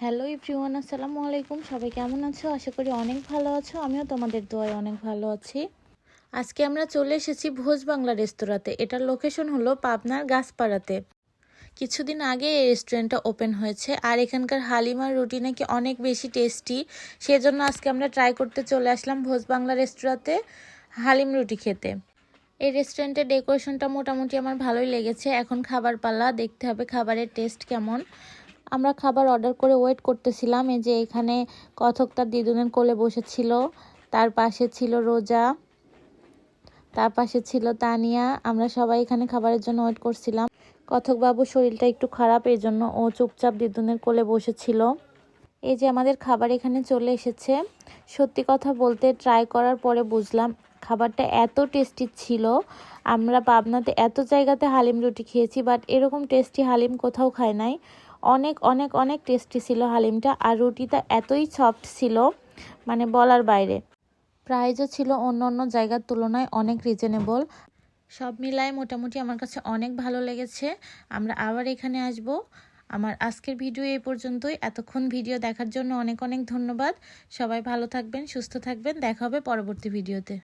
Hello everyone, আসসালামু আলাইকুম। সবাই কেমন আছো? আশা করি অনেক ভালো আছো। আমিও তোমাদের দোয়ায় অনেক ভালো আছি। আজকে আমরা চলে এসেছি ভোজ বাংলা রেস্তোরাঁতে। এটার লোকেশন হলো পাবনার গাছপাড়াতে। কিছুদিন আগে এই রেস্টুরেন্টটা ওপেন হয়েছে, আর এখানকার হালিমার রুটি নাকি অনেক বেশি টেস্টি। সেজন্য আজকে আমরা ট্রাই করতে চলে আসলাম ভোজ বাংলা রেস্তোরাঁতে হালিম রুটি খেতে। এই রেস্টুরেন্টের ডেকোরেশনটা মোটামুটি আমার ভালোই লেগেছে। এখন খাবার পালা, দেখতে হবে খাবারের টেস্ট কেমন। আমরা খাবার অর্ডার করে ওয়েট করতেছিলাম। এই যে এখানে কথক তার দিদুনের কোলে বসেছিল, তার পাশে ছিল রোজা, তার পাশে ছিল তানিয়া। আমরা সবাই এখানে খাবারের জন্য ওয়েট করছিলাম। কথক বাবুর শরীরটা একটু খারাপ, এই জন্য ও চুপচাপ দিদুনের কোলে বসেছিল। এই যে আমাদের খাবার এখানে চলে এসেছে। সত্যি কথা বলতে ট্রাই করার পরে বুঝলাম খাবারটা এত টেস্টি ছিল। আমরা পাবনাতে এত জায়গাতে হালিম রুটি খেয়েছি, বাট এরকম টেস্টি হালিম কোথাও খাই নাই। অনেক অনেক অনেক টেস্টি ছিল হালিমটা, আর রুটিটা এতই সফট ছিল মানে বলার বাইরে। প্রাইসও ছিল অন্য অন্য জায়গার তুলনায় অনেক রিজনেবল। সব মিলায় মোটামুটি আমার কাছে অনেক ভালো লেগেছে। আমরা আবার এখানে আসব। আমার আজকের ভিডিও এই পর্যন্তই। এতক্ষণ ভিডিও দেখার জন্য অনেক অনেক ধন্যবাদ। সবাই ভালো থাকবেন, সুস্থ থাকবেন। দেখা হবে পরবর্তী ভিডিওতে।